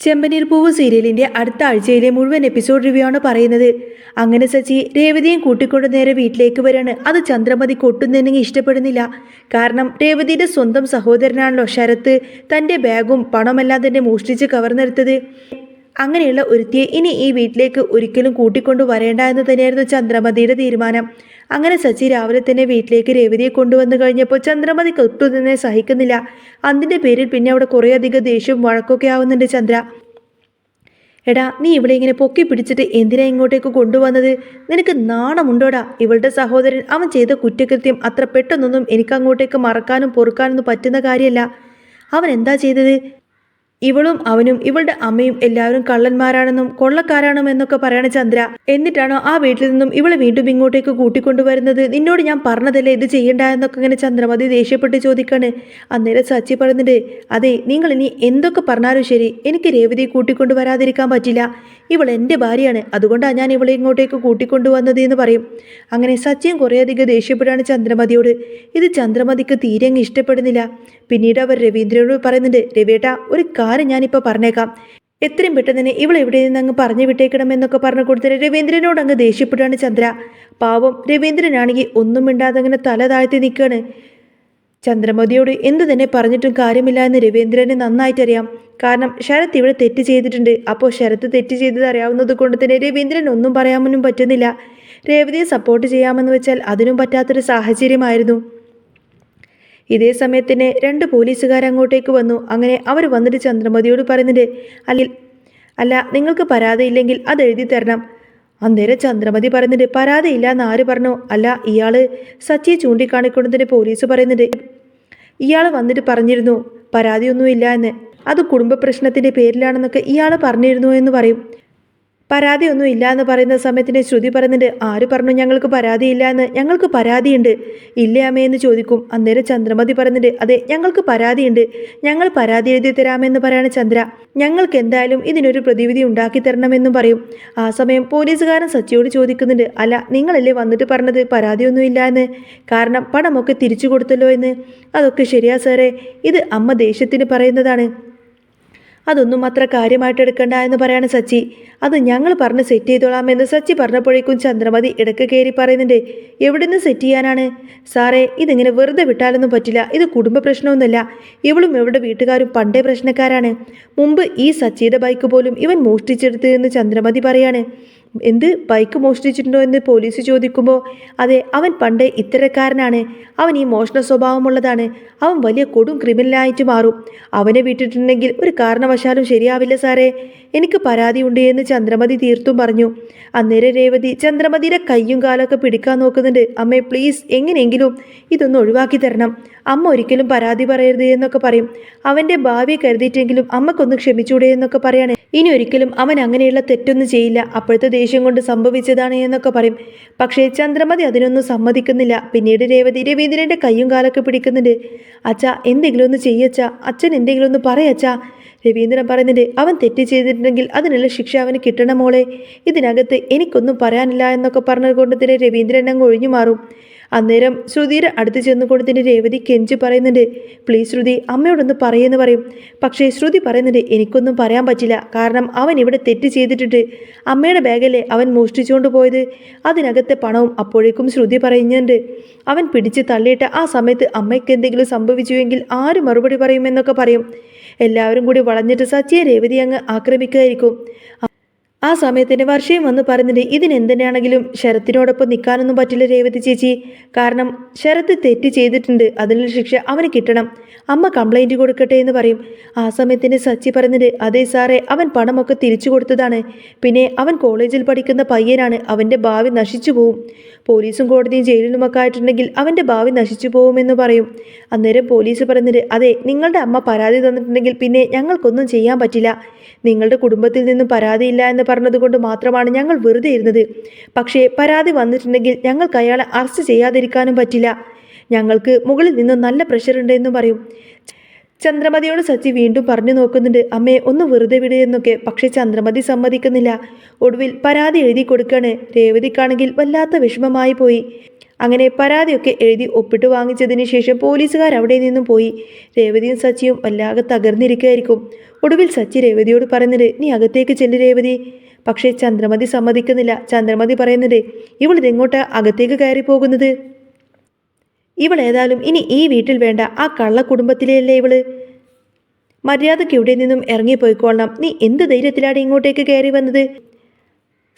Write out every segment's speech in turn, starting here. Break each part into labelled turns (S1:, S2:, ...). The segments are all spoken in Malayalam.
S1: ചെമ്പനീർ പൂവ് സീരിയലിന്റെ അടുത്ത ആഴ്ചയിലെ മുഴുവൻ എപ്പിസോഡ് റിവ്യൂ ആണ് പറയുന്നത്. അങ്ങനെ സച്ചി രേവതിയും കൂട്ടിക്കൊണ്ട് നേരെ വീട്ടിലേക്ക് വരാണ്. അത് ചന്ദ്രമതിക്ക് ഒട്ടും തന്നെ ഇഷ്ടപ്പെടുന്നില്ല. കാരണം രേവതിയുടെ സ്വന്തം സഹോദരനാണല്ലോ ശരത്ത് തൻ്റെ ബാഗും പണമെല്ലാം തന്നെ മോഷ്ടിച്ച് കവർന്നെടുത്തത്. അങ്ങനെയുള്ള ഒരുത്തിയെ ഇനി ഈ വീട്ടിലേക്ക് ഒരിക്കലും കൂട്ടിക്കൊണ്ടു വരേണ്ട എന്ന് തന്നെയായിരുന്നു ചന്ദ്രമതിയുടെ തീരുമാനം. അങ്ങനെ സച്ചി രാവിലെ തന്നെ വീട്ടിലേക്ക് രേവതിയെ കൊണ്ടുവന്നു കഴിഞ്ഞപ്പോൾ ചന്ദ്രമതിക്ക് ഒട്ടും തന്നെ സഹിക്കുന്നില്ല. അതിൻ്റെ പേരിൽ പിന്നെ അവിടെ കുറേയധികം ദേഷ്യവും വഴക്കൊക്കെ ആവുന്നുണ്ട്. ചന്ദ്ര, എടാ, നീ ഇവിടെ ഇങ്ങനെ പൊക്കി പിടിച്ചിട്ട് എന്തിനാ ഇങ്ങോട്ടേക്ക് കൊണ്ടുവന്നത്? നിനക്ക് നാണമുണ്ടോടാ? ഇവളുടെ സഹോദരൻ അവൻ ചെയ്ത കുറ്റകൃത്യം അത്ര പെട്ടെന്നൊന്നും എനിക്ക് അങ്ങോട്ടേക്ക് മറക്കാനും പൊറുക്കാനൊന്നും പറ്റുന്ന കാര്യമല്ല. അവൻ എന്താ ചെയ്തത്? ഇവളും അവനും ഇവളുടെ അമ്മയും എല്ലാവരും കള്ളന്മാരാണെന്നും കൊള്ളക്കാരാണെന്നൊക്കെ പറയണ ചന്ദ്ര. എന്നിട്ടാണോ ആ വീട്ടിൽ നിന്നും ഇവളെ വീണ്ടും ഇങ്ങോട്ടേക്ക് കൂട്ടിക്കൊണ്ടുവരുന്നത്? നിന്നോട് ഞാൻ പറഞ്ഞതല്ലേ ഇത് ചെയ്യണ്ട എന്നൊക്കെ ഇങ്ങനെ ചന്ദ്രമതി ദേഷ്യപ്പെട്ട് ചോദിക്കാണ്. അന്നേരം സച്ചി പറയുന്നുണ്ട്, അതെ, നിങ്ങൾ ഇനി എന്തൊക്കെ പറഞ്ഞാലും ശരി, എനിക്ക് രേവതിയെ കൂട്ടിക്കൊണ്ടുവരാതിരിക്കാൻ പറ്റില്ല. ഇവൾ എൻ്റെ ഭാര്യയാണ്, അതുകൊണ്ടാണ് ഞാൻ ഇവളെ ഇങ്ങോട്ടേക്ക് കൂട്ടിക്കൊണ്ടുവന്നത് എന്ന് പറയും. അങ്ങനെ സച്ചിയും കുറേയധികം ദേഷ്യപ്പെടാണ് ചന്ദ്രമതിയോട്. ഇത് ചന്ദ്രമതിക്ക് തീരെ അങ്ങ് ഇഷ്ടപ്പെടുന്നില്ല. പിന്നീട് അവർ രവീന്ദ്രനോട് പറയുന്നുണ്ട്, രവിയേട്ട, ഒരു കാര്യം ഞാനിപ്പോൾ പറഞ്ഞേക്കാം, എത്രയും പെട്ടെന്ന് തന്നെ ഇവൾ എവിടെ നിന്ന് അങ്ങ് പറഞ്ഞു വിട്ടേക്കണമെന്നൊക്കെ പറഞ്ഞു കൊടുത്തിട്ട് രവീന്ദ്രനോട് അങ്ങ് ദേഷ്യപ്പെടുകയാണ് ചന്ദ്ര. പാവം രവീന്ദ്രനാണെങ്കിൽ ഒന്നും മിണ്ടാതെ അങ്ങനെ തല താഴ്ത്തി നിൽക്കുകയാണ്. ചന്ദ്രമതിയോട് എന്തു തന്നെ പറഞ്ഞിട്ടും കാര്യമില്ല എന്ന് രവീന്ദ്രന് നന്നായിട്ടറിയാം. കാരണം ശരത്ത് ഇവിടെ തെറ്റ് ചെയ്തിട്ടുണ്ട്. അപ്പോൾ ശരത്ത് തെറ്റ് ചെയ്തത് അറിയാവുന്നത് കൊണ്ട് തന്നെ രവീന്ദ്രൻ ഒന്നും പറയാമെന്നും പറ്റുന്നില്ല. രേവതിയെ സപ്പോർട്ട് ചെയ്യാമെന്ന് വെച്ചാൽ അതിനും പറ്റാത്തൊരു സാഹചര്യമായിരുന്നു. ഇതേ സമയത്തിന് 2 പോലീസുകാർ അങ്ങോട്ടേക്ക് വന്നു. അങ്ങനെ അവർ വന്നിട്ട് ചന്ദ്രമതിയോട് പറയുന്നുണ്ട്, അല്ല നിങ്ങൾക്ക് പരാതിയില്ലെങ്കിൽ അത് എഴുതി തരണം. അന്നേരം ചന്ദ്രമതി പറയുന്നുണ്ട്, പരാതിയില്ല എന്ന് ആര് പറഞ്ഞു? അല്ല, ഇയാള് സച്ചിയെ ചൂണ്ടിക്കാണിക്കൊണ്ടതിന് പോലീസ് പറയുന്നുണ്ട്, ഇയാൾ വന്നിട്ട് പറഞ്ഞിരുന്നു പരാതിയൊന്നുമില്ല എന്ന്. അത് കുടുംബ പ്രശ്നത്തിൻ്റെ പേരിലാണെന്നൊക്കെ ഇയാൾ പറഞ്ഞിരുന്നു എന്ന് പറയും. പരാതിയൊന്നും ഇല്ല എന്ന് പറയുന്ന സമയത്തിന് ശ്രുതി പറയുന്നുണ്ട്, ആര് പറഞ്ഞു ഞങ്ങൾക്ക് പരാതിയില്ല എന്ന്? ഞങ്ങൾക്ക് പരാതിയുണ്ട്. ഇല്ലേ അമ്മയെന്ന് ചോദിക്കും. അന്നേരം ചന്ദ്രമതി പറയുന്നുണ്ട്, അതെ, ഞങ്ങൾക്ക് പരാതിയുണ്ട്, ഞങ്ങൾ പരാതി എഴുതി തരാമെന്ന് പറയാണ് ചന്ദ്ര. ഞങ്ങൾക്ക് എന്തായാലും ഇതിനൊരു പ്രതിവിധി ഉണ്ടാക്കി തരണമെന്നും പറയും. ആ സമയം പോലീസുകാരൻ സച്ചിയോട് ചോദിക്കുന്നുണ്ട്, അല്ല, നിങ്ങളല്ലേ വന്നിട്ട് പറഞ്ഞത് പരാതിയൊന്നുമില്ല എന്ന്? കാരണം പണമൊക്കെ തിരിച്ചു കൊടുത്തല്ലോ എന്ന്. അതൊക്കെ ശരിയാ സാറേ, ഇത് അമ്മ ദേഷ്യത്തിന് പറയുന്നതാണ്, അതൊന്നും അത്ര കാര്യമായിട്ട് എടുക്കണ്ട എന്ന് പറയാണ് സച്ചി. അത് ഞങ്ങൾ പറഞ്ഞ് സെറ്റ് ചെയ്തോളാം എന്ന് സച്ചി പറഞ്ഞപ്പോഴേക്കും ചന്ദ്രമതി ഇടയ്ക്ക് കയറി പറയുന്നുണ്ട്, എവിടെ നിന്ന് സെറ്റ് ചെയ്യാനാണ് സാറേ? ഇതിങ്ങനെ വെറുതെ വിട്ടാലൊന്നും പറ്റില്ല. ഇത് കുടുംബ പ്രശ്നമൊന്നുമല്ല. ഇവളും ഇവളുടെ വീട്ടുകാരും പണ്ടേ പ്രശ്നക്കാരാണ്. മുമ്പ് ഈ സച്ചിയുടെ ബൈക്ക് പോലും ഇവൻ മോഷ്ടിച്ചെടുത്ത് എന്ന് ചന്ദ്രമതി പറയാണ്. എന്ത്, ബൈക്ക് മോഷ്ടിച്ചിട്ടുണ്ടോ എന്ന് പോലീസ് ചോദിക്കുമ്പോൾ, അതെ, അവൻ പണ്ടേ ഇത്തരക്കാരനാണ്. അവൻ ഈ മോഷണ സ്വഭാവമുള്ളതാണ്. അവൻ വലിയ കൊടും ക്രിമിനലായിട്ട് മാറും. അവനെ വിട്ടിട്ടുണ്ടെങ്കിൽ ഒരു കാരണവശാലും ശരിയാവില്ല സാറേ. എനിക്ക് പരാതിയുണ്ട് എന്ന് ചന്ദ്രമതി തീർത്തും പറഞ്ഞു. അന്നേരം രേവതി ചന്ദ്രമതിയുടെ കയ്യും കാലൊക്കെ പിടിക്കാൻ നോക്കുന്നുണ്ട്. അമ്മേ, പ്ലീസ്, എങ്ങനെയെങ്കിലും ഇതൊന്ന് ഒഴിവാക്കി തരണം. അമ്മ ഒരിക്കലും പരാതി പറയരുത് എന്നൊക്കെ പറയും. അവൻ്റെ ഭാവിയെ കരുതിയിട്ടെങ്കിലും അമ്മക്കൊന്ന് ക്ഷമിച്ചൂടെ എന്നൊക്കെ പറയാണ്. ഇനി ഒരിക്കലും അവൻ അങ്ങനെയുള്ള തെറ്റൊന്നും ചെയ്യില്ല, അപ്പോഴത്തെ ദേഷ്യം കൊണ്ട് സംഭവിച്ചതാണ് എന്നൊക്കെ പറയും. പക്ഷേ ചന്ദ്രമതി അതിനൊന്നും സമ്മതിക്കുന്നില്ല. പിന്നീട് രേവതി രവീന്ദ്രൻ്റെ കയ്യും കാലൊക്കെ പിടിക്കുന്നുണ്ട്. അച്ഛാ, എന്തെങ്കിലും ഒന്ന് ചെയ്യച്ചാ, അച്ഛൻ എന്തെങ്കിലും ഒന്ന് പറയച്ചാ. രവീന്ദ്രൻ പറയുന്നുണ്ട്, അവൻ തെറ്റ് ചെയ്തിട്ടുണ്ടെങ്കിൽ അതിനുള്ള ശിക്ഷ അവന് കിട്ടണം മോളെ. ഇതിനകത്ത് എനിക്കൊന്നും പറയാനില്ല എന്നൊക്കെ പറഞ്ഞുകൊണ്ട് തന്നെ രവീന്ദ്രൻ അങ്ങ് ഒഴിഞ്ഞു മാറും. അന്നേരം ശ്രുതിയുടെ അടുത്ത് ചെന്നുകൊണ്ട് തന്നെ രേവതി കെഞ്ചി പറയുന്നുണ്ട്, പ്ലീസ് ശ്രുതി, അമ്മയോടൊന്ന് പറയുമെന്ന് പറയും. പക്ഷേ ശ്രുതി പറയുന്നുണ്ട്, എനിക്കൊന്നും പറയാൻ പറ്റില്ല. കാരണം അവൻ ഇവിടെ തെറ്റ് ചെയ്തിട്ടുണ്ട്. അമ്മയുടെ ബാഗല്ലേ അവൻ മോഷ്ടിച്ചുകൊണ്ട് പോയത്, അതിനകത്തെ പണവും. അപ്പോഴേക്കും ശ്രുതി പറയുന്നുണ്ട്, അവൻ പിടിച്ച് തള്ളിയിട്ട് ആ സമയത്ത് അമ്മയ്ക്ക് എന്തെങ്കിലും സംഭവിച്ചുവെങ്കിൽ ആര് മറുപടി പറയുമെന്നൊക്കെ പറയും. എല്ലാവരും കൂടി വളഞ്ഞിട്ട് സച്ചിയെ രേവതി അങ്ങ് ആക്രമിക്കുകയായിരിക്കും. ആ സമയത്തിന് വർഷയും വന്ന് പറയുന്നുണ്ട്, ഇതിനെന്തിനാണെങ്കിലും ശരത്തിനോടൊപ്പം നിൽക്കാനൊന്നും പറ്റില്ല രേവതി ചേച്ചി. കാരണം ശരത്ത് തെറ്റ് ചെയ്തിട്ടുണ്ട്, അതിനുള്ള ശിക്ഷ അവന് കിട്ടണം. അമ്മ കംപ്ലൈൻറ്റ് കൊടുക്കട്ടെ എന്ന് പറയും. ആ സമയത്തിന് സച്ചി പറയുന്നുണ്ട്, അതെ സാറേ, അവൻ പണമൊക്കെ തിരിച്ചു കൊടുത്തതാണ്. പിന്നെ അവൻ കോളേജിൽ പഠിക്കുന്ന പയ്യനാണ്. അവൻ്റെ ഭാവി നശിച്ചു പോവും. പോലീസും കോടതിയും ജയിലിലുമൊക്കെ ആയിട്ടുണ്ടെങ്കിൽ അവൻ്റെ ഭാവി നശിച്ചു പോകുമെന്ന് പറയും. അന്നേരം പോലീസ് പറയുന്നുണ്ട്, അതെ, നിങ്ങളുടെ അമ്മ പരാതി തന്നിട്ടുണ്ടെങ്കിൽ പിന്നെ ഞങ്ങൾക്കൊന്നും ചെയ്യാൻ പറ്റില്ല. നിങ്ങളുടെ കുടുംബത്തിൽ നിന്നും പരാതിയില്ല എന്ന് പറഞ്ഞതുകൊണ്ട് മാത്രമാണ് ഞങ്ങൾ വെറുതെ ഇരുന്നത്. പക്ഷേ പരാതി വന്നിട്ടുണ്ടെങ്കിൽ ഞങ്ങൾക്ക് അയാളെ അറസ്റ്റ് ചെയ്യാതിരിക്കാനും പറ്റില്ല. ഞങ്ങൾക്ക് മുകളിൽ നിന്നും നല്ല പ്രഷർ ഉണ്ട് എന്ന് പറയും. ചന്ദ്രമതിയോട് സച്ചി വീണ്ടും പറഞ്ഞു നോക്കുന്നുണ്ട്, അമ്മയെ ഒന്ന് വെറുതെ വിടുകയെന്നൊക്കെ. പക്ഷേ ചന്ദ്രമതി സമ്മതിക്കുന്നില്ല. ഒടുവിൽ പരാതി എഴുതി കൊടുക്കുകയാണ്. രേവതിക്കാണെങ്കിൽ വല്ലാത്ത വിഷമമായി പോയി. അങ്ങനെ പരാതിയൊക്കെ എഴുതി ഒപ്പിട്ട് വാങ്ങിച്ചതിന് ശേഷം പോലീസുകാർ അവിടെ നിന്നും പോയി. രേവതിയും സച്ചിയും വല്ലാതെ തകർന്നിരിക്കുകയായിരിക്കും. ഒടുവിൽ സച്ചി രേവതിയോട് പറയുന്നുണ്ട്, നീ അകത്തേക്ക് ചെല്ലു രേവതി. പക്ഷേ ചന്ദ്രമതി സമ്മതിക്കുന്നില്ല. ചന്ദ്രമതി പറയുന്നുണ്ട്, ഇവളിതെങ്ങോട്ടാ അകത്തേക്ക് കയറി പോകുന്നത്? ഇവളേതായാലും ഇനി ഈ വീട്ടിൽ വേണ്ട. ആ കള്ള കുടുംബത്തിലെയല്ലേ ഇവള്. മര്യാദയ്ക്ക് ഇവിടെ നിന്നും ഇറങ്ങിപ്പോയിക്കൊള്ളണം. നീ എന്ത് ധൈര്യത്തിലാണ് ഇങ്ങോട്ടേക്ക് കയറി വന്നത്?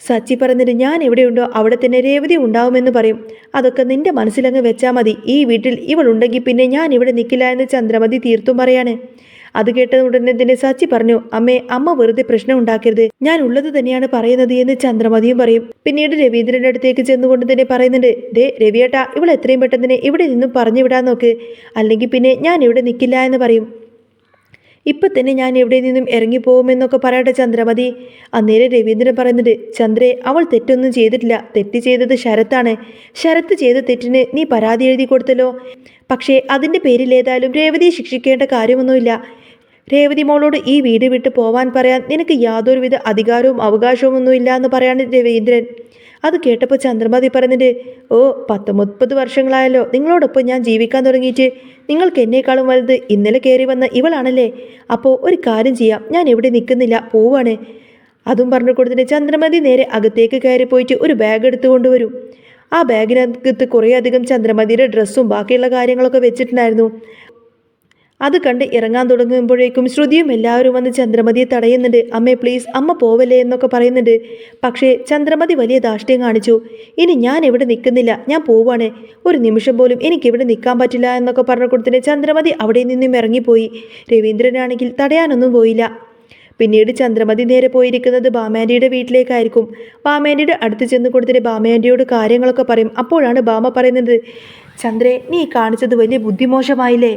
S1: സച്ചി പറയുന്നത്, ഞാൻ എവിടെയുണ്ടോ അവിടെ തന്നെ രേവതി ഉണ്ടാവുമെന്ന് പറയും. അതൊക്കെ നിന്റെ മനസ്സിലങ്ങ് വെച്ചാൽ മതി. ഈ വീട്ടിൽ ഇവളുണ്ടെങ്കിൽ പിന്നെ ഞാൻ ഇവിടെ നിൽക്കില്ല എന്ന് ചന്ദ്രമതി തീർത്തും പറയാണ്. അത് കേട്ട ഉടനെ തന്നെ സച്ചി പറഞ്ഞു, അമ്മ വെറുതെ പ്രശ്നം ഉണ്ടാക്കരുത്. ഞാൻ ഉള്ളത് തന്നെയാണ് പറയുന്നത് എന്ന് ചന്ദ്രമതിയും പറയും. പിന്നീട് രവീന്ദ്രന്റെ അടുത്തേക്ക് ചെന്നുകൊണ്ട് തന്നെ പറയുന്നുണ്ട്, ദേ രവിയേട്ടാ, ഇവൾ എത്രയും പെട്ടെന്ന് തന്നെ ഇവിടെ നിന്നും പറഞ്ഞു വിടാൻ നോക്ക്. അല്ലെങ്കിൽ പിന്നെ ഞാൻ ഇവിടെ നിൽക്കില്ല എന്ന് പറയും. ഇപ്പം തന്നെ ഞാൻ എവിടെ നിന്നും ഇറങ്ങിപ്പോകുമെന്നൊക്കെ പറയട്ടെ ചന്ദ്രമതി. അന്നേരം രവീന്ദ്രൻ പറയുന്നുണ്ട്, ചന്ദ്രേ, അവൾ തെറ്റൊന്നും ചെയ്തിട്ടില്ല. തെറ്റ് ചെയ്തത് ശരത്താണ്. ശരത്ത് ചെയ്ത തെറ്റിന് നീ പരാതി എഴുതി കൊടുത്തല്ലോ. പക്ഷേ അതിൻ്റെ പേരിൽ ഏതായാലും രേവതിയെ ശിക്ഷിക്കേണ്ട കാര്യമൊന്നുമില്ല. രേവതി മോളോട് ഈ വീട് വിട്ട് പോവാൻ പറയാൻ നിനക്ക് യാതൊരുവിധ അധികാരവും അവകാശവും ഒന്നുമില്ല എന്ന് പറയാണ് രവീന്ദ്രൻ. അത് കേട്ടപ്പോൾ ചന്ദ്രമതി പറയുന്നുണ്ട്, 30 വർഷങ്ങളായല്ലോ നിങ്ങളോടൊപ്പം ഞാൻ ജീവിക്കാൻ തുടങ്ങിയിട്ട്. നിങ്ങൾക്ക് എന്നേക്കാളും വലുത് ഇന്നലെ കയറി വന്ന ഇവളാണല്ലേ. അപ്പോൾ ഒരു കാര്യം ചെയ്യാം, ഞാൻ എവിടെ നിൽക്കുന്നില്ല, പോവാണ്. അതും പറഞ്ഞു കൊടുത്തിട്ട് ചന്ദ്രമതി നേരെ അകത്തേക്ക് കയറി പോയിട്ട് ഒരു ബാഗ് എടുത്തു കൊണ്ടുവരും. ആ ബാഗിനകത്ത് കുറേയധികം ചന്ദ്രമതിയുടെ ഡ്രസ്സും ബാക്കിയുള്ള കാര്യങ്ങളൊക്കെ വെച്ചിട്ടുണ്ടായിരുന്നു. അത് കണ്ട് ഇറങ്ങാൻ തുടങ്ങുമ്പോഴേക്കും ശ്രുതിയും എല്ലാവരും വന്ന് ചന്ദ്രമതിയെ തടയുന്നുണ്ട്. അമ്മേ പ്ലീസ്, അമ്മ പോവല്ലേ എന്നൊക്കെ പറയുന്നുണ്ട്. പക്ഷേ ചന്ദ്രമതി വലിയ ധാർഷ്ട്യം കാണിച്ചു. ഇനി ഞാൻ ഇവിടെ നിൽക്കുന്നില്ല, ഞാൻ പോവാണ്. ഒരു നിമിഷം പോലും എനിക്കിവിടെ നിൽക്കാൻ പറ്റില്ല എന്നൊക്കെ പറഞ്ഞു കൊടുത്തിട്ട് ചന്ദ്രമതി അവിടെ നിന്നും ഇറങ്ങിപ്പോയി. രവീന്ദ്രനാണെങ്കിൽ തടയാനൊന്നും പോയില്ല. പിന്നീട് ചന്ദ്രമതി നേരെ പോയിരിക്കുന്നത് ബാമാൻറ്റിയുടെ വീട്ടിലേക്കായിരിക്കും. ബാമാൻറ്റിയുടെ അടുത്ത് ചെന്ന് കൊടുത്തിട്ട് ബാമാൻറ്റിയോട് കാര്യങ്ങളൊക്കെ പറയും. അപ്പോഴാണ് ബാമ പറയുന്നത്, ചന്ദ്രേ, നീ കാണിച്ചത് വലിയ ബുദ്ധിമോശമായില്ലേ.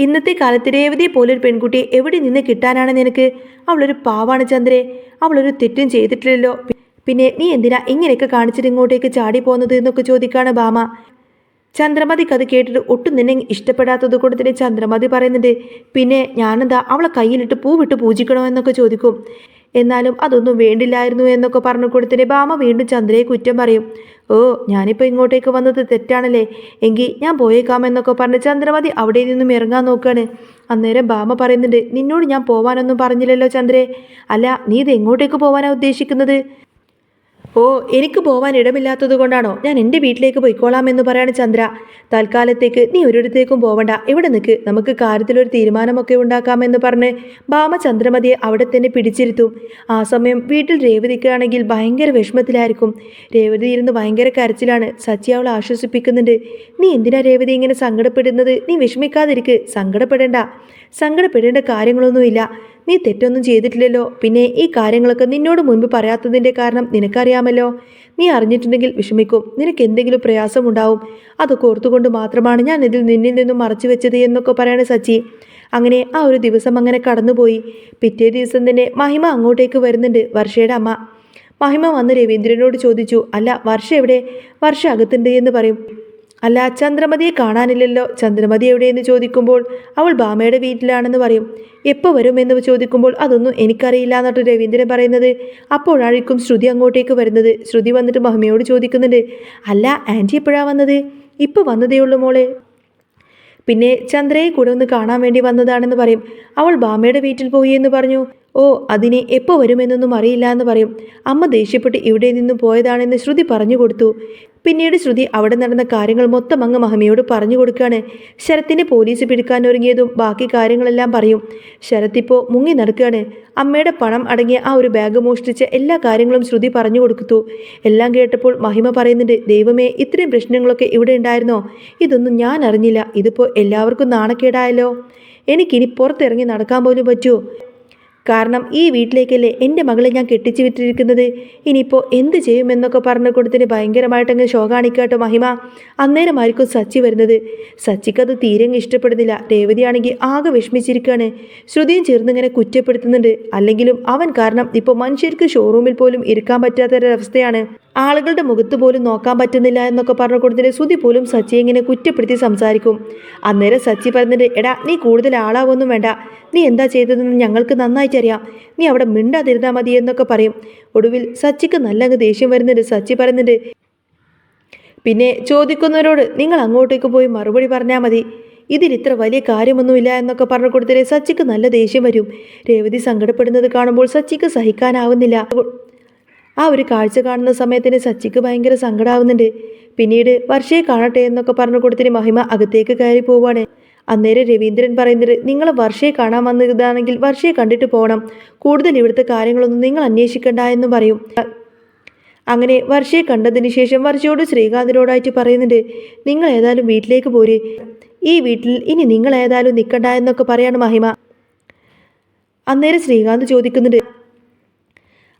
S1: ഇന്നത്തെ കാലത്ത് രേവതിയെ പോലൊരു പെൺകുട്ടിയെ എവിടെ നിന്ന് കിട്ടാനാണ് നിനക്ക്? അവളൊരു പാവാണ് ചന്ദ്രേ. അവളൊരു തെറ്റും ചെയ്തിട്ടില്ലല്ലോ. പിന്നെ നീ എന്തിനാ ഇങ്ങനെയൊക്കെ കാണിച്ചിട്ട് ഇങ്ങോട്ടേക്ക് ചാടി പോകുന്നത് എന്നൊക്കെ ചോദിക്കാണ് ബാമ. ചന്ദ്രമതിക്ക് അത് കേട്ടിട്ട് ഒട്ടും നിന്നെ ഇഷ്ടപ്പെടാത്തത് കൊണ്ട് തന്നെ ചന്ദ്രമതി പറയുന്നുണ്ട്, പിന്നെ ഞാനെന്താ അവളെ കയ്യിലിട്ട് പൂവിട്ട് പൂജിക്കണോ എന്നൊക്കെ ചോദിക്കും. എന്നാലും അതൊന്നും വേണ്ടില്ലായിരുന്നു എന്നൊക്കെ പറഞ്ഞു കൊടുത്തിട്ട് ബാമ വീണ്ടും ചന്ദ്രയെ കുറ്റം പറയും. ഞാനിപ്പോൾ ഇങ്ങോട്ടേക്ക് വന്നത് തെറ്റാണല്ലേ, എങ്കിൽ ഞാൻ പോയേക്കാമെന്നൊക്കെ പറഞ്ഞ് ചന്ദ്രമതി അവിടെ നിന്നും ഇറങ്ങാൻ നോക്കുകയാണ്. അന്നേരം ബാമ പറയുന്നുണ്ട്, നിന്നോട് ഞാൻ പോവാനൊന്നും പറഞ്ഞില്ലല്ലോ ചന്ദ്രേ. അല്ല, നീ ഇത് എങ്ങോട്ടേക്ക് പോകാനാണ് ഉദ്ദേശിക്കുന്നത്? എനിക്ക് പോവാൻ ഇടമില്ലാത്തത് കൊണ്ടാണോ ഞാൻ എൻ്റെ വീട്ടിലേക്ക് പോയിക്കോളാം എന്ന് പറയാണ് ചന്ദ്ര. തൽക്കാലത്തേക്ക് നീ ഒരിടത്തേക്കും പോവണ്ട, ഇവിടെ നിൽക്ക്, നമുക്ക് കാര്യത്തിലൊരു തീരുമാനമൊക്കെ ഉണ്ടാക്കാമെന്ന് പറഞ്ഞ് ബാമ ചന്ദ്രമതിയെ അവിടെ തന്നെ പിടിച്ചിരുത്തും. ആ സമയം വീട്ടിൽ രേവതിക്കാണെങ്കിൽ ഭയങ്കര വിഷമത്തിലായിരിക്കും. രേവതി ഇരുന്ന് ഭയങ്കര കരച്ചിലാണ്. സച്ചി അവളെ ആശ്വസിപ്പിക്കുന്നുണ്ട്. നീ എന്തിനാ രേവതി ഇങ്ങനെ സങ്കടപ്പെടുന്നത്? നീ വിഷമിക്കാതിരിക്ക്, സങ്കടപ്പെടേണ്ട കാര്യങ്ങളൊന്നുമില്ല. നീ തെറ്റൊന്നും ചെയ്തിട്ടില്ലല്ലോ. പിന്നെ ഈ കാര്യങ്ങളൊക്കെ നിന്നോട് മുൻപ് പറയാത്തതിൻ്റെ കാരണം നിനക്കറിയാമല്ലോ. നീ അറിഞ്ഞിട്ടുണ്ടെങ്കിൽ വിഷമിക്കും, നിനക്ക് എന്തെങ്കിലും പ്രയാസമുണ്ടാവും. അതൊക്കെ ഓർത്തുകൊണ്ട് മാത്രമാണ് ഞാൻ ഇതിൽ നിന്നിൽ നിന്നും മറച്ചു വെച്ചത് എന്നൊക്കെ പറയണ സച്ചി. അങ്ങനെ ആ ഒരു ദിവസം അങ്ങനെ കടന്നുപോയി. പിറ്റേ ദിവസം തന്നെ മഹിമ അങ്ങോട്ടേക്ക് വരുന്നുണ്ട്, വർഷയുടെ അമ്മ. മഹിമ വന്ന് രവീന്ദ്രനോട് ചോദിച്ചു, അല്ല വർഷ എവിടെ? വർഷ അകത്തുണ്ട് എന്ന് പറയും. അല്ല, ചന്ദ്രമതിയെ കാണാനില്ലല്ലോ. ചന്ദ്രമതി എവിടെയെന്ന് ചോദിക്കുമ്പോൾ അവൾ ബാമയുടെ വീട്ടിലാണെന്ന് പറയും. എപ്പോൾ വരുമെന്ന് ചോദിക്കുമ്പോൾ അതൊന്നും എനിക്കറിയില്ല എന്നിട്ട് രവീന്ദ്രൻ പറയുന്നത്. അപ്പോഴായിരിക്കും ശ്രുതി അങ്ങോട്ടേക്ക് വരുന്നത്. ശ്രുതി വന്നിട്ട് മഹിമയോട് ചോദിക്കുന്നുണ്ട്, അല്ല ആൻറ്റി എപ്പോഴാണ് വന്നത്? ഇപ്പോൾ വന്നതേ ഉള്ളൂ മോളെ. പിന്നെ ചന്ദ്രയെ കൂടെ ഒന്ന് കാണാൻ വേണ്ടി വന്നതാണെന്ന് പറയും. അവൾ ബാമയുടെ വീട്ടിൽ പോയി എന്ന് പറഞ്ഞു. അതിനെ എപ്പോൾ വരുമെന്നൊന്നും അറിയില്ല എന്ന് പറയും. അമ്മ ദേഷ്യപ്പെട്ട് ഇവിടെ നിന്നും പോയതാണെന്ന് ശ്രുതി പറഞ്ഞു കൊടുത്തു. പിന്നീട് ശ്രുതി അവിടെ നടന്ന കാര്യങ്ങൾ മൊത്തം അങ്ങ് മഹിമയോട് പറഞ്ഞു കൊടുക്കുകയാണ്. ശരത്തിനെ പോലീസ് പിടിക്കാൻ ഒരുങ്ങിയതും ബാക്കി കാര്യങ്ങളെല്ലാം പറയും. ശരത്ത് ഇപ്പോൾ മുങ്ങി നടക്കുകയാണ്. അമ്മയുടെ പണം അടങ്ങിയ ആ ഒരു ബാഗ് മോഷ്ടിച്ച എല്ലാ കാര്യങ്ങളും ശ്രുതി പറഞ്ഞു കൊടുത്തു. എല്ലാം കേട്ടപ്പോൾ മഹിമ പറയുന്നുണ്ട്, ദൈവമേ, ഇത്രയും പ്രശ്നങ്ങളൊക്കെ ഇവിടെ ഉണ്ടായിരുന്നോ? ഇതൊന്നും ഞാൻ അറിഞ്ഞില്ല. ഇതിപ്പോൾ എല്ലാവർക്കും നാണക്കേടായല്ലോ. എനിക്കിനി പുറത്തിറങ്ങി നടക്കാൻ പോലും പറ്റുമോ? കാരണം ഈ വീട്ടിലേക്കല്ലേ എൻ്റെ മകളെ ഞാൻ കെട്ടിച്ചു വിട്ടിരിക്കുന്നത്. ഇനിയിപ്പോൾ എന്ത് ചെയ്യുമെന്നൊക്കെ പറഞ്ഞു കൊടുത്തിന് ഭയങ്കരമായിട്ടങ്ങ് ശോകാണിക്കാട്ടോ മഹിമ. അന്നേരമായിരിക്കും സച്ചി വരുന്നത്. സച്ചിക്കത് തീരെ ഇഷ്ടപ്പെടുന്നില്ല. രേവതിയാണെങ്കിൽ ആകെ വിഷമിച്ചിരിക്കുകയാണ്. ശ്രുതിയും ചേർന്നിങ്ങനെ കുറ്റപ്പെടുത്തുന്നുണ്ട്. അല്ലെങ്കിലും അവൻ കാരണം ഇപ്പോൾ മനുഷ്യർക്ക് ഷോറൂമിൽ പോലും ഇരിക്കാൻ പറ്റാത്തൊരവസ്ഥയാണ്. ആളുകളുടെ മുഖത്ത് പോലും നോക്കാൻ പറ്റുന്നില്ല എന്നൊക്കെ പറഞ്ഞു കൊടുത്തിട്ട് ശ്രുതി പോലും സച്ചിയെ ഇങ്ങനെ കുറ്റപ്പെടുത്തി സംസാരിക്കും. അന്നേരം സച്ചി പറഞ്ഞിട്ട്, എടാ നീ കൂടുതൽ ആളാവൊന്നും വേണ്ട, നീ എന്താ ചെയ്തതെന്ന് ഞങ്ങൾക്ക് നന്നായിട്ട് അറിയാം, നീ അവിടെ മിണ്ടാതിരുന്നാൽ മതി എന്നൊക്കെ പറയും. ഒടുവിൽ സച്ചിക്ക് നല്ലങ്ങ് ദേഷ്യം വരുന്നുണ്ട്. സച്ചി പറയുന്നുണ്ട്, പിന്നെ ചോദിക്കുന്നവരോട് നിങ്ങൾ അങ്ങോട്ടേക്ക് പോയി മറുപടി പറഞ്ഞാൽ മതി. ഇതിലിത്ര വലിയ കാര്യമൊന്നുമില്ല എന്നൊക്കെ പറഞ്ഞു കൊടുത്തേ സച്ചിക്ക് നല്ല ദേഷ്യം വരും. രേവതി സങ്കടപ്പെടുന്നത് കാണുമ്പോൾ സച്ചിക്ക് സഹിക്കാനാവുന്നില്ല. ആ ഒരു കാഴ്ച കാണുന്ന സമയത്തിന് സച്ചിക്ക് ഭയങ്കര സങ്കടമാവുന്നുണ്ട്. പിന്നീട് വർഷയെ കാണട്ടെ എന്നൊക്കെ പറഞ്ഞു കൊടുത്തിന് മഹിമ അകത്തേക്ക് കയറി പോവാണ്. അന്നേരം രവീന്ദ്രൻ പറയുന്നത്, നിങ്ങൾ വർഷയെ കാണാൻ വന്നതാണെങ്കിൽ വർഷയെ കണ്ടിട്ട് പോകണം, കൂടുതൽ ഇവിടുത്തെ കാര്യങ്ങളൊന്നും നിങ്ങൾ അന്വേഷിക്കണ്ട എന്നും പറയും. അങ്ങനെ വർഷയെ കണ്ടതിന് ശേഷം വർഷയോട് ശ്രീകാന്തിനോടായിട്ട് പറയുന്നുണ്ട്, നിങ്ങൾ ഏതായാലും വീട്ടിലേക്ക് പോര്, ഈ വീട്ടിൽ ഇനി നിങ്ങൾ ഏതായാലും നിൽക്കണ്ട എന്നൊക്കെ പറയാണ് മഹിമ. അന്നേരം ശ്രീകാന്ത് ചോദിക്കുന്നുണ്ട്,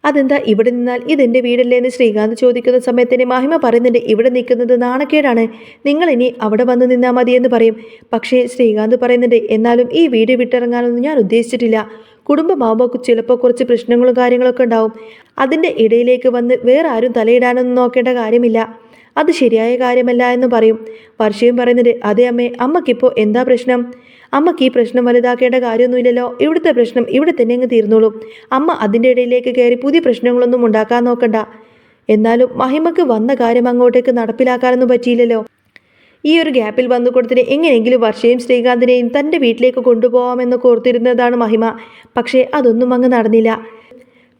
S1: അതെന്താ ഇവിടെ നിന്നാൽ ഇതെൻ്റെ വീടല്ലേ എന്ന് ശ്രീകാന്ത് ചോദിക്കുന്ന സമയത്തിന് മഹിമ പറയുന്നുണ്ട്, ഇവിടെ നിൽക്കുന്നത് നാണക്കേടാണ്, നിങ്ങൾ ഇനി അവിടെ വന്ന് നിന്നാൽ മതിയെന്ന് പറയും. പക്ഷേ ശ്രീകാന്ത് പറയുന്നുണ്ട്, എന്നാലും ഈ വീട് വിട്ടിറങ്ങാനൊന്നും ഞാൻ ഉദ്ദേശിച്ചിട്ടില്ല. കുടുംബമാവുമ്പോൾ ചിലപ്പോൾ കുറച്ച് പ്രശ്നങ്ങളും കാര്യങ്ങളൊക്കെ ഉണ്ടാവും. അതിൻ്റെ ഇടയിലേക്ക് വന്ന് വേറെ ആരും തലയിടാനൊന്നും നോക്കേണ്ട കാര്യമില്ല, അത് ശരിയായ കാര്യമല്ല എന്ന് പറയും. വർഷയും പറയുന്നുണ്ട്, അതെ അമ്മേ, അമ്മയ്ക്കിപ്പോൾ എന്താ പ്രശ്നം? അമ്മയ്ക്ക് ഈ പ്രശ്നം വലുതാക്കേണ്ട കാര്യമൊന്നുമില്ലല്ലോ, ഇവിടുത്തെ പ്രശ്നം ഇവിടെ തന്നെ അങ്ങ് തീർന്നോളൂ. അമ്മ അതിൻ്റെ ഇടയിലേക്ക് കയറി പുതിയ പ്രശ്നങ്ങളൊന്നും ഉണ്ടാക്കാൻ നോക്കണ്ട. എന്നാലും മഹിമക്ക് വന്ന കാര്യം അങ്ങോട്ടേക്ക് നടപ്പിലാക്കാനൊന്നും പറ്റിയില്ലല്ലോ. ഈ ഒരു ഗ്യാപ്പിൽ വന്നു കൊടുത്തിട്ട് എങ്ങനെയെങ്കിലും വർഷയും ശ്രീകാന്തിനെയും തൻ്റെ വീട്ടിലേക്ക് കൊണ്ടുപോകാമെന്നൊക്കെ ഓർത്തിരുന്നതാണ് മഹിമ. പക്ഷേ അതൊന്നും അങ്ങ് നടന്നില്ല.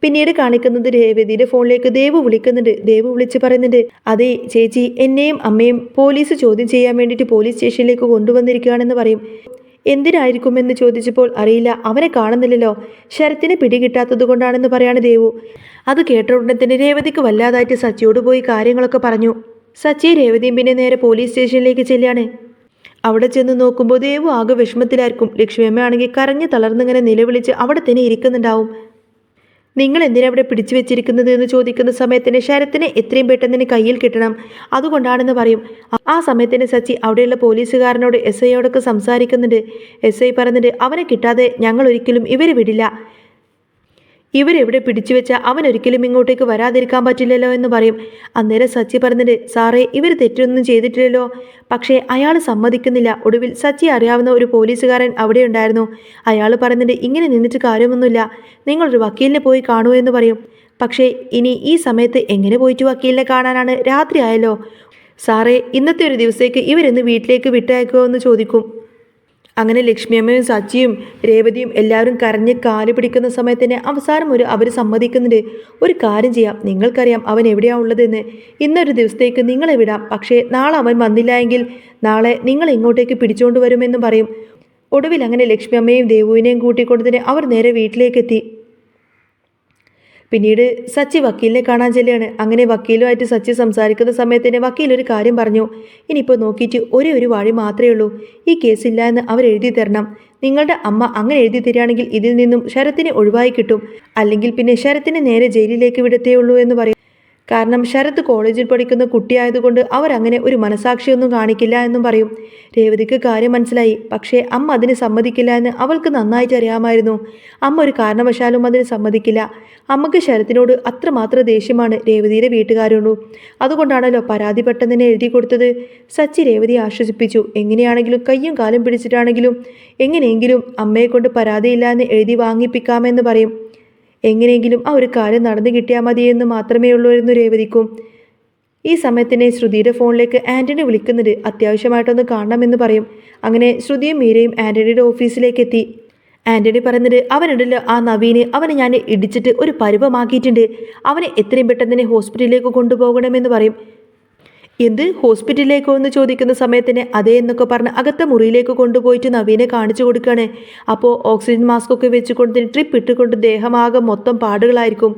S1: പിന്നീട് കാണിക്കുന്നത് രേവതിയുടെ ഫോണിലേക്ക് ദേവു വിളിക്കുന്നുണ്ട്. ദേവു വിളിച്ച് പറയുന്നുണ്ട്, അതെ ചേച്ചി, എന്നെയും അമ്മയും പോലീസ് ചോദ്യം ചെയ്യാൻ വേണ്ടിയിട്ട് പോലീസ് സ്റ്റേഷനിലേക്ക് കൊണ്ടുവന്നിരിക്കുകയാണെന്ന് പറയും. എന്തിനായിരിക്കുമെന്ന് ചോദിച്ചപ്പോൾ അറിയില്ല, അവനെ കാണുന്നില്ലല്ലോ, ശരത്തിന് പിടികിട്ടാത്തത് കൊണ്ടാണെന്ന് പറയാണ് ദേവു. അത് കേട്ട ഉടനെ തന്നെ രേവതിക്ക് വല്ലാതായിട്ട് സച്ചിയോട് പോയി കാര്യങ്ങളൊക്കെ പറഞ്ഞു. സച്ചി രേവതിയും പിന്നെ നേരെ പോലീസ് സ്റ്റേഷനിലേക്ക് ചെല്ലുകയാണ്. അവിടെ ചെന്ന് നോക്കുമ്പോൾ ദേവു ആകെ വിഷമത്തിലായിരിക്കും. ലക്ഷ്മിയമ്മ ആണെങ്കിൽ കരഞ്ഞ് തളർന്നിങ്ങനെ നിലവിളിച്ച് അവിടെ തന്നെ ഇരിക്കുന്നുണ്ടാവും. നിങ്ങൾ എന്തിനാ ഇവിടെ പിടിച്ചു വെച്ചിരിക്കുന്നത് എന്ന് ചോദിക്കുന്ന സമയത്തിന് ശരത്തിനെ എത്രയും പെട്ടെന്ന് കയ്യിൽ കിട്ടണം, അതുകൊണ്ടാണെന്ന് പറയും. ആ സമയത്തിന് സച്ചി അവിടെയുള്ള പോലീസുകാരനോട് SIയോടൊക്കെ സംസാരിക്കുന്നുണ്ട്. SI പറയുന്നുണ്ട്, അവനെ കിട്ടാതെ ഞങ്ങൾ ഒരിക്കലും ഇവരെ വിടില്ല, ഇവരെവിടെ പിടിച്ചു വെച്ചാൽ അവനൊരിക്കലും ഇങ്ങോട്ടേക്ക് വരാതിരിക്കാൻ പറ്റില്ലല്ലോ എന്ന് പറയും. അന്നേരം സച്ചി പറഞ്ഞിട്ട്, സാറേ ഇവർ തെറ്റൊന്നും ചെയ്തിട്ടില്ലല്ലോ. പക്ഷേ അയാൾ സമ്മതിക്കുന്നില്ല. ഒടുവിൽ സച്ചി അറിയാവുന്ന ഒരു പോലീസുകാരൻ അവിടെ ഉണ്ടായിരുന്നു. അയാൾ പറയുന്നുണ്ട്, ഇങ്ങനെ നിന്നിട്ട് കാര്യമൊന്നുമില്ല, നിങ്ങളൊരു വക്കീലിനെ പോയി കാണൂ എന്ന് പറയും. പക്ഷേ ഇനി ഈ സമയത്ത് എങ്ങനെ പോയിട്ട് വക്കീലിനെ കാണാനാണ്? രാത്രി ആയല്ലോ. സാറേ ഇന്നത്തെ ഒരു ദിവസത്തേക്ക് ഇവരെന്ന് വീട്ടിലേക്ക് വിട്ടയക്കുമോ എന്ന് ചോദിക്കും. അങ്ങനെ ലക്ഷ്മിയമ്മയും സച്ചിയും രേവതിയും എല്ലാവരും കരഞ്ഞ് കാല് പിടിക്കുന്ന സമയത്തിന് അവസാനം അവർ സമ്മതിക്കുന്നുണ്ട്. ഒരു കാര്യം ചെയ്യാം, നിങ്ങൾക്കറിയാം അവൻ എവിടെയാണ് ഉള്ളതെന്ന്, ഇന്നൊരു ദിവസത്തേക്ക് നിങ്ങളെ വിടാം, പക്ഷേ നാളെ അവൻ വന്നില്ല എങ്കിൽ നാളെ നിങ്ങൾ ഇങ്ങോട്ടേക്ക് പിടിച്ചുകൊണ്ട് വരുമെന്നും പറയും. ഒടുവിൽ അങ്ങനെ ലക്ഷ്മിയമ്മയും ദേവുവിനെയും കൂട്ടിക്കൊണ്ടതിന് അവർ നേരെ വീട്ടിലേക്കെത്തി. പിന്നീട് സച്ചി വക്കീലിനെ കാണാൻ ചെല്ലുകയാണ്. അങ്ങനെ വക്കീലുമായിട്ട് സച്ചി സംസാരിക്കുന്ന സമയത്തിന് വക്കീൽ ഒരു കാര്യം പറഞ്ഞു, ഇനിയിപ്പോൾ നോക്കിയിട്ട് ഒരു വഴി മാത്രമേ ഉള്ളൂ, ഈ കേസില്ല എന്ന് അവരെഴുതി തരണം. നിങ്ങളുടെ അമ്മ അങ്ങനെ എഴുതി തരികയാണെങ്കിൽ ഇതിൽ നിന്നും ശരത്തിനെ ഒഴിവായി കിട്ടും, അല്ലെങ്കിൽ പിന്നെ ശരത്തിനെ നേരെ ജയിലിലേക്ക് വിടത്തേ ഉള്ളൂ എന്ന് പറയും. കാരണം ശരത്ത് കോളേജിൽ പഠിക്കുന്ന കുട്ടിയായതുകൊണ്ട് അവരങ്ങനെ ഒരു മനസാക്ഷിയൊന്നും കാണിക്കില്ല എന്നും പറയും. രേവതിക്ക് കാര്യം മനസ്സിലായി. പക്ഷേ അമ്മ അതിന് സമ്മതിക്കില്ല എന്ന് അവൾക്ക് നന്നായിട്ട് അറിയാമായിരുന്നു. അമ്മ ഒരു കാരണവശാലും അതിന് സമ്മതിക്കില്ല. അമ്മയ്ക്ക് ശരത്തിനോട് അത്രമാത്രം ദേഷ്യമാണ് രേവതിയുടെ വീട്ടുകാരോടു. അതുകൊണ്ടാണല്ലോ പരാതി പെട്ടെന്ന് എഴുതി കൊടുത്തത്. സച്ചി രേവതിയെ ആശ്വസിപ്പിച്ചു. എങ്ങനെയാണെങ്കിലും കയ്യും കാലും പിടിച്ചിട്ടാണെങ്കിലും എങ്ങനെയെങ്കിലും അമ്മയെ കൊണ്ട് പരാതിയില്ല എന്ന് എഴുതി വാങ്ങിപ്പിക്കാമെന്ന് പറയും. എങ്ങനെയെങ്കിലും ആ ഒരു കാര്യം നടന്നു കിട്ടിയാൽ മതിയെന്ന് മാത്രമേ ഉള്ളൂവെന്ന് രേവതിക്കും. ഈ സമയത്തിന് ശ്രുതിയുടെ ഫോണിലേക്ക് ആൻ്റണി വിളിക്കുന്നുണ്ട്. അത്യാവശ്യമായിട്ടൊന്ന് കാണണമെന്ന് പറയും. അങ്ങനെ ശ്രുതിയും മീരയും ആൻ്റണിയുടെ ഓഫീസിലേക്ക് എത്തി. ആൻ്റണി പറയുന്നത്, അവനുണ്ടല്ലോ ആ നവീന്, അവനെ ഞാൻ ഇടിച്ചിട്ട് ഒരു പരുവമാക്കിയിട്ടുണ്ട്, അവനെ എത്രയും പെട്ടെന്ന് തന്നെ ഹോസ്പിറ്റലിലേക്ക് കൊണ്ടുപോകണമെന്ന് പറയും. എന്ത്, ഹോസ്പിറ്റലിലേക്കോ എന്ന് ചോദിക്കുന്ന സമയത്തിന് അതേ എന്നൊക്കെ പറഞ്ഞ് അകത്തെ മുറിയിലേക്ക് കൊണ്ടുപോയിട്ട് നവീനെ കാണിച്ചു കൊടുക്കുകയാണ്. അപ്പോൾ ഓക്സിജൻ മാസ്കൊക്കെ വെച്ചുകൊണ്ട് ട്രിപ്പ് ഇട്ടുകൊണ്ട് ദേഹമാകെ മൊത്തം പാടുകളായിരിക്കും,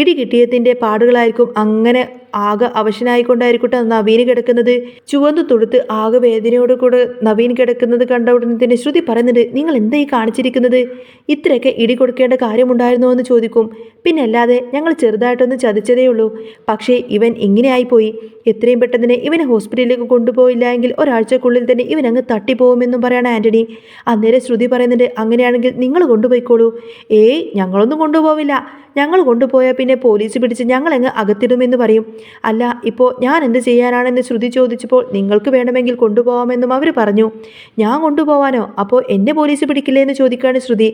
S1: ഇടി കിട്ടിയതിൻ്റെ പാടുകളായിരിക്കും. അങ്ങനെ ആകെ അവശനായിക്കൊണ്ടായിരിക്കട്ടെ നവീന് കിടക്കുന്നത്. ചുവന്നു തൊടുത്ത് ആകെ വേദനയോട് കൂടെ നവീൻ കിടക്കുന്നത് കണ്ട ഉടനെ തന്നെ ശ്രുതി പറയുന്നുണ്ട്, നിങ്ങൾ എന്താ ഈ കാണിച്ചിരിക്കുന്നത്? ഇത്രയൊക്കെ ഇടി കൊടുക്കേണ്ട കാര്യമുണ്ടായിരുന്നോ എന്ന് ചോദിക്കും. പിന്നെ അല്ലാതെ, ഞങ്ങൾ ചെറുതായിട്ടൊന്ന് ചതിച്ചതേ ഉള്ളൂ, പക്ഷേ ഇവൻ ഇങ്ങനെയായിപ്പോയി. എത്രയും പെട്ടെന്ന് ഇവനെ ഹോസ്പിറ്റലിലേക്ക് കൊണ്ടുപോയില്ല എങ്കിൽ ഒരാഴ്ചക്കുള്ളിൽ തന്നെ ഇവനങ്ങ് തട്ടിപ്പോകുമെന്നും പറയാണ് ആൻ്റണി. അന്നേരം ശ്രുതി പറയുന്നുണ്ട്, അങ്ങനെയാണെങ്കിൽ നിങ്ങൾ കൊണ്ടുപോയിക്കോളൂ. ഏയ്, ഞങ്ങളൊന്നും കൊണ്ടുപോവില്ല, ഞങ്ങൾ കൊണ്ടുപോയാൽ പിന്നെ പോലീസ് പിടിച്ച് ഞങ്ങളങ്ങ് അകത്തിടുമെന്ന് പറയും. അല്ല, ഇപ്പോൾ ഞാൻ എന്ത് ചെയ്യാനാണെന്ന് ശ്രുതി ചോദിച്ചപ്പോൾ നിങ്ങൾക്ക് വേണമെങ്കിൽ കൊണ്ടുപോകാമെന്നും അവർ പറഞ്ഞു. ഞാൻ കൊണ്ടുപോകാനോ? അപ്പോൾ എന്നെ പോലീസ് പിടിക്കില്ലേ എന്ന് ചോദിക്കുകയാണ് ശ്രുതി.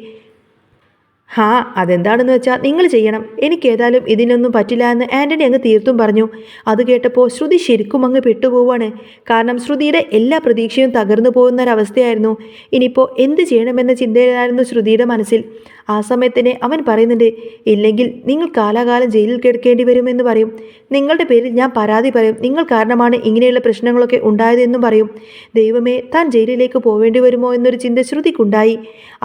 S1: ഹാ, അതെന്താണെന്ന് വെച്ചാൽ നിങ്ങൾ ചെയ്യണം. എനിക്കേതായാലും ഇതിനൊന്നും പറ്റില്ല എന്ന് ആൻ്റണി അങ്ങ് തീർത്തും പറഞ്ഞു. അത് കേട്ടപ്പോൾ ശ്രുതി ശരിക്കും അങ്ങ് പെട്ടുപോവാണ്. കാരണം ശ്രുതിയുടെ എല്ലാ പ്രതീക്ഷയും തകർന്നു പോകുന്നൊരവസ്ഥയായിരുന്നു. ഇനിയിപ്പോൾ എന്ത് ചെയ്യണമെന്ന ചിന്തയിലായിരുന്നു ശ്രുതിയുടെ മനസ്സിൽ. ആ സമയത്തിന് അവൻ പറയുന്നുണ്ട്, ഇല്ലെങ്കിൽ നിങ്ങൾ കാലാകാലം ജയിലിൽ കിടക്കേണ്ടി വരുമെന്ന് പറയും. നിങ്ങളുടെ പേരിൽ ഞാൻ പരാതി പറയും. നിങ്ങൾ കാരണമാണ് ഇങ്ങനെയുള്ള പ്രശ്നങ്ങളൊക്കെ ഉണ്ടായതെന്നും പറയും. ദൈവമേ, താൻ ജയിലിലേക്ക് പോവേണ്ടി വരുമോ എന്നൊരു ചിന്ത ശ്രുതിക്കുണ്ടായി.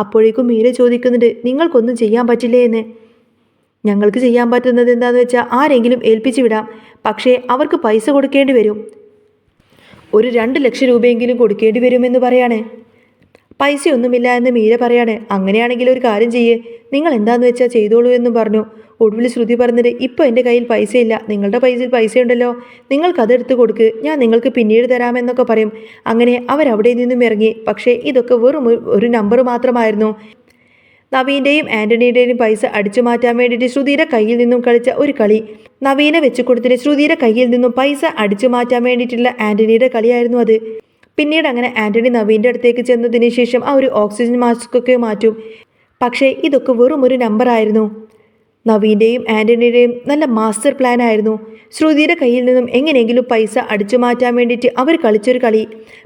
S1: അപ്പോഴേക്കും മീര ചോദിക്കുന്നുണ്ട്, നിങ്ങൾക്കൊന്നും ചെയ്യാൻ പറ്റില്ലേ എന്ന്. ഞങ്ങൾക്ക് ചെയ്യാൻ പറ്റുന്നത് എന്താണെന്ന് വെച്ചാൽ ആരെങ്കിലും ഏൽപ്പിച്ചു വിടാം. പക്ഷേ അവർക്ക് പൈസ കൊടുക്കേണ്ടി വരും. ഒരു 2 ലക്ഷം രൂപയെങ്കിലും കൊടുക്കേണ്ടി വരുമെന്ന് പറയാണ്. പൈസയൊന്നുമില്ല എന്ന് മീര പറയാണ്. അങ്ങനെയാണെങ്കിൽ ഒരു കാര്യം ചെയ്യേ, നിങ്ങൾ എന്താന്ന് വെച്ചാൽ ചെയ്തോളൂ എന്നും പറഞ്ഞു. ഒടുവിൽ ശ്രുതി പറഞ്ഞത്, ഇപ്പോൾ എൻ്റെ കയ്യിൽ പൈസയില്ല, നിങ്ങളുടെ പൈസയിൽ പൈസയുണ്ടല്ലോ, നിങ്ങൾക്കതെടുത്ത് കൊടുക്ക്, ഞാൻ നിങ്ങൾക്ക് പിന്നീട് തരാമെന്നൊക്കെ പറയും. അങ്ങനെ അവരവിടെ നിന്നും ഇറങ്ങി. പക്ഷേ ഇതൊക്കെ വെറും ഒരു നമ്പർ മാത്രമായിരുന്നു. നവീൻ്റെയും ആൻ്റണിയുടെയും പൈസ അടിച്ചു മാറ്റാൻ വേണ്ടിയിട്ട് ശ്രുതിയുടെ കയ്യിൽ നിന്നും കളിച്ച ഒരു കളി. നവീനെ വെച്ച് കൊടുത്തിട്ട് ശ്രുതിയുടെ കയ്യിൽ നിന്നും പൈസ അടിച്ചു മാറ്റാൻ വേണ്ടിയിട്ടുള്ള ആൻ്റണിയുടെ കളിയായിരുന്നു അത്. പിന്നീട് അങ്ങനെ ആൻ്റണി നവീൻ്റെ അടുത്തേക്ക് ചെന്നതിന് ശേഷം ആ ഒരു ഓക്സിജൻ മാസ്കൊക്കെ മാറ്റും. പക്ഷേ ഇതൊക്കെ വെറും ഒരു നമ്പറായിരുന്നു. നവീൻ്റെയും ആൻ്റണിയുടെയും നല്ല മാസ്റ്റർ പ്ലാൻ ആയിരുന്നു. ശ്രുതിയുടെ കയ്യിൽ നിന്നും എങ്ങനെയെങ്കിലും പൈസ അടിച്ചു മാറ്റാൻ വേണ്ടിയിട്ട് അവർ കളിച്ചൊരു കളി.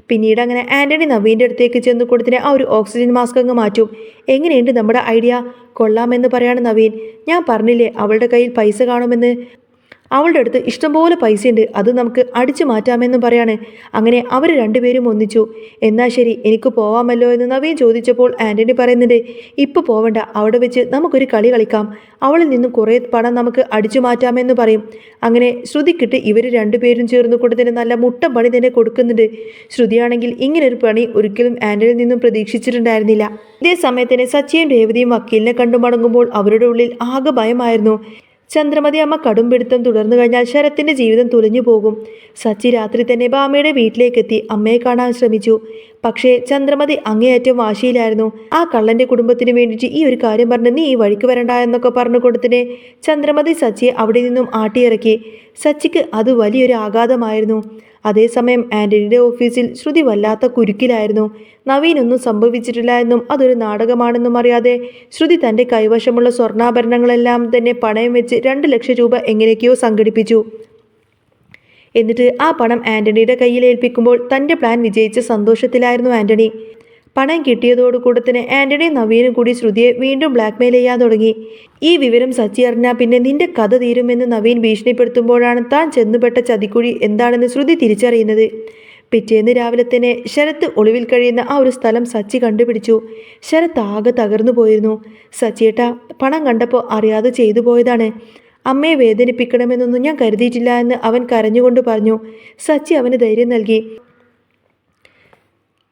S1: പിന്നീട് അങ്ങനെ ആൻ്റണി നവീൻ്റെ അടുത്തേക്ക് ചെന്ന് കൊടുത്തിന് ആ ഒരു ഓക്സിജൻ മാസ്ക് അങ്ങ് മാറ്റും. എങ്ങനെയുണ്ട് നമ്മുടെ ഐഡിയ? കൊള്ളാമെന്ന് പറയാണ് നവീൻ. ഞാൻ പറഞ്ഞില്ലേ അവളുടെ കയ്യിൽ പൈസ കാണുമെന്ന്. അവളുടെ അടുത്ത് ഇഷ്ടംപോലെ പൈസയുണ്ട്, അത് നമുക്ക് അടിച്ചു മാറ്റാമെന്നും പറയാണ്. അങ്ങനെ അവർ രണ്ടുപേരും ഒന്നിച്ചു. എന്നാൽ ശരി, എനിക്ക് പോവാമല്ലോ എന്ന് നവീൻ ചോദിച്ചപ്പോൾ ആൻ്റണി പറയുന്നുണ്ട്, ഇപ്പോൾ പോവണ്ട, അവിടെ വെച്ച് നമുക്കൊരു കളി കളിക്കാം, അവളിൽ നിന്നും കുറേ പണം നമുക്ക് അടിച്ചു മാറ്റാമെന്ന് പറയും. അങ്ങനെ ശ്രുതിക്കിട്ട് ഇവർ രണ്ടുപേരും ചേർന്ന് കൊടുത്തതിന് നല്ല മുട്ട പണി തന്നെ കൊടുക്കുന്നുണ്ട്. ശ്രുതിയാണെങ്കിൽ ഇങ്ങനൊരു പണി ഒരിക്കലും ആൻ്റണിയിൽ നിന്നും പ്രതീക്ഷിച്ചിട്ടുണ്ടായിരുന്നില്ല. ഇതേ സമയത്തിന് സച്ചിയും രേവതിയും വക്കീലിനെ കണ്ടു മടങ്ങുമ്പോൾ അവരുടെ ഉള്ളിൽ ആകെ ഭയമായിരുന്നു. ചന്ദ്രമതി അമ്മ കടുംപിടുത്തം തുടർന്നു കഴിഞ്ഞാൽ ശരത്തിൻ്റെ ജീവിതം തുലഞ്ഞു പോകും. സച്ചി രാത്രി തന്നെ ഭാമയുടെ വീട്ടിലേക്കെത്തി അമ്മയെ കാണാൻ ശ്രമിച്ചു. പക്ഷേ ചന്ദ്രമതി അങ്ങേയറ്റം വാശിയിലായിരുന്നു. ആ കള്ളൻ്റെ കുടുംബത്തിന് വേണ്ടിയിട്ട് ഈ ഒരു കാര്യം പറഞ്ഞ് നീ ഈ വഴിക്ക് വരണ്ട എന്നൊക്കെ പറഞ്ഞു കൊടുത്തിട്ട് ചന്ദ്രമതി സച്ചിയെ അവിടെ നിന്നും ആട്ടിയിറക്കി. സച്ചിക്ക് അത് വലിയൊരു ആഘാതമായിരുന്നു. അതേസമയം ആൻ്റണിയുടെ ഓഫീസിൽ ശ്രുതി വല്ലാത്ത കുരുക്കിലായിരുന്നു. നവീനൊന്നും സംഭവിച്ചിട്ടില്ല എന്നും അതൊരു നാടകമാണെന്നും അറിയാതെ ശ്രുതി തൻ്റെ കൈവശമുള്ള സ്വർണ്ണാഭരണങ്ങളെല്ലാം തന്നെ പണയം വെച്ച് 2 ലക്ഷം രൂപ എങ്ങനെയൊക്കെയോ സംഘടിപ്പിച്ചു. എന്നിട്ട് ആ പണം ആൻ്റണിയുടെ കയ്യിൽ ഏൽപ്പിക്കുമ്പോൾ തൻ്റെ പ്ലാൻ വിജയിച്ച സന്തോഷത്തിലായിരുന്നു ആൻ്റണി. പണം കിട്ടിയതോടുകൂടെ തന്നെ ആൻ്റണിയും നവീനും കൂടി ശ്രുതിയെ വീണ്ടും ബ്ലാക്ക്മെയിൽ ചെയ്യാൻ തുടങ്ങി. ഈ വിവരം സച്ചി അറിഞ്ഞാൽ പിന്നെ നിന്റെ കഥ തീരുമെന്ന് നവീൻ ഭീഷണിപ്പെടുത്തുമ്പോഴാണ് താൻ ചെന്നുപെട്ട ചതിക്കുഴി എന്താണെന്ന് ശ്രുതി തിരിച്ചറിയുന്നത്. പിറ്റേന്ന് രാവിലെ തന്നെ ശരത്ത് ഒളിവിൽ കഴിയുന്ന ആ ഒരു സ്ഥലം സച്ചി കണ്ടുപിടിച്ചു. ശരത്ത് ആകെ തകർന്നു പോയിരുന്നു. സച്ചിയേട്ടാ, പണം കണ്ടപ്പോൾ അറിയാതെ ചെയ്തു പോയതാണ്. അമ്മയെ വേദനിപ്പിക്കണമെന്നൊന്നും ഞാൻ കരുതിയിട്ടില്ല എന്ന് അവൻ കരഞ്ഞുകൊണ്ട് പറഞ്ഞു. സച്ചി അവന് ധൈര്യം നൽകി.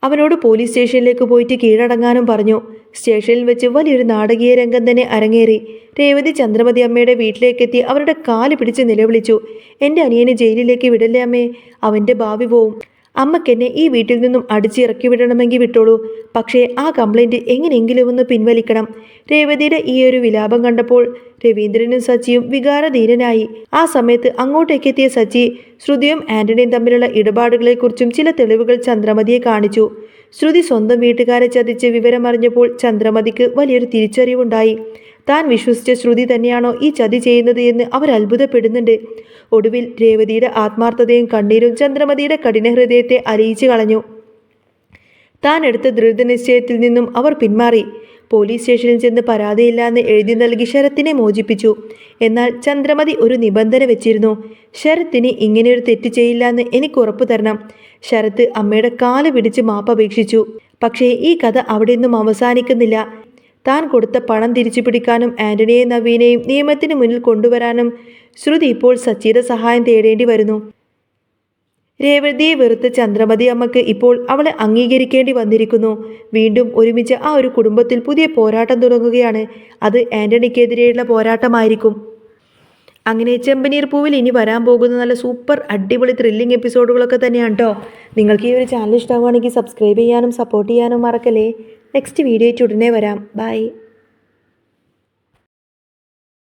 S1: അവനോട് പോലീസ് സ്റ്റേഷനിലേക്ക് പോയിട്ട് കീഴടങ്ങാനും പറഞ്ഞു. സ്റ്റേഷനിൽ വെച്ച് വലിയൊരു നാടകീയ രംഗം തന്നെ അരങ്ങേറി. രേവതി ചന്ദ്രമതി അമ്മയുടെ വീട്ടിലേക്കെത്തി അവരുടെ കാല് പിടിച്ച് നിലവിളിച്ചു. എൻ്റെ അനിയനെ ജയിലിലേക്ക് വിടല്ലേ അമ്മേ, അവൻ്റെ ഭാവി പോവും. അമ്മക്കെന്നെ ഈ വീട്ടിൽ നിന്നും അടിച്ചിറക്കി വിടണമെങ്കിൽ വിട്ടോളൂ, പക്ഷേ ആ കംപ്ലൈൻറ്റ് എങ്ങനെയെങ്കിലും ഒന്ന് പിൻവലിക്കണം. രേവതിയുടെ ഈ ഒരു വിലാപം കണ്ടപ്പോൾ രവീന്ദ്രനും സച്ചിയും വികാരധീരനായി. ആ സമയത്ത് അങ്ങോട്ടേക്കെത്തിയ സച്ചി ശ്രുതിയും ആൻ്റണിയും തമ്മിലുള്ള ഇടപാടുകളെക്കുറിച്ചും ചില തെളിവുകൾ ചന്ദ്രമതിയെ കാണിച്ചു. ശ്രുതി സ്വന്തം വീട്ടുകാരെ ചതിച്ച് വിവരമറിഞ്ഞപ്പോൾ ചന്ദ്രമതിക്ക് വലിയൊരു തിരിച്ചറിവുണ്ടായി. താൻ വിശ്വസിച്ച ശ്രുതി തന്നെയാണോ ഈ ചതി ചെയ്യുന്നത് എന്ന് അവർ അത്ഭുതപ്പെടുന്നുണ്ട്. ഒടുവിൽ രേവതിയുടെ ആത്മാർത്ഥതയും കണ്ണീരും ചന്ദ്രമതിയുടെ കഠിനഹൃദയത്തെ അലിയിച്ചു കളഞ്ഞു. താൻ എടുത്ത ദൃഢനിശ്ചയത്തിൽ നിന്നും അവർ പിന്മാറി. പോലീസ് സ്റ്റേഷനിൽ ചെന്ന് പരാതിയില്ലാന്ന് എഴുതി നൽകി ശരത്തിനെ മോചിപ്പിച്ചു. എന്നാൽ ചന്ദ്രമതി ഒരു നിബന്ധന വെച്ചിരുന്നു. ശരത്തിന് ഇങ്ങനെയൊരു തെറ്റ് ചെയ്യില്ലെന്ന് എനിക്ക് ഉറപ്പു തരണം. ശരത്ത് അമ്മയുടെ കാല് പിടിച്ച് മാപ്പപേക്ഷിച്ചു. പക്ഷേ ഈ കഥ അവിടെ നിന്നും അവസാനിക്കുന്നില്ല. താൻ കൊടുത്ത പണം തിരിച്ചു പിടിക്കാനും ആൻ്റണിയെയും നവീനെയും നിയമത്തിന് മുന്നിൽ കൊണ്ടുവരാനും ശ്രുതി ഇപ്പോൾ സച്ചിയുടെ സഹായം തേടേണ്ടി വരുന്നു. രേവതിയെ വെറുത്ത ചന്ദ്രമതി അമ്മക്ക് ഇപ്പോൾ അവളെ അംഗീകരിക്കേണ്ടി വന്നിരിക്കുന്നു. വീണ്ടും ഒരുമിച്ച് ആ ഒരു കുടുംബത്തിൽ പുതിയ പോരാട്ടം തുടങ്ങുകയാണ്. അത് ആൻ്റണിക്കെതിരെയുള്ള പോരാട്ടമായിരിക്കും. അങ്ങനെ ചെമ്പനീർ പൂവിൽ ഇനി വരാൻ പോകുന്ന നല്ല സൂപ്പർ അടിപൊളി ത്രില്ലിംഗ് എപ്പിസോഡുകളൊക്കെ തന്നെയാണ് കേട്ടോ. നിങ്ങൾക്ക് ഈ ഒരു ചാനൽ ഇഷ്ടമാവുകയാണെങ്കിൽ സബ്സ്ക്രൈബ് ചെയ്യാനും സപ്പോർട്ട് ചെയ്യാനും മറക്കല്ലേ. നെക്സ്റ്റ് വീഡിയോ ആയിട്ട് ഉടനെ വരാം. ബൈ.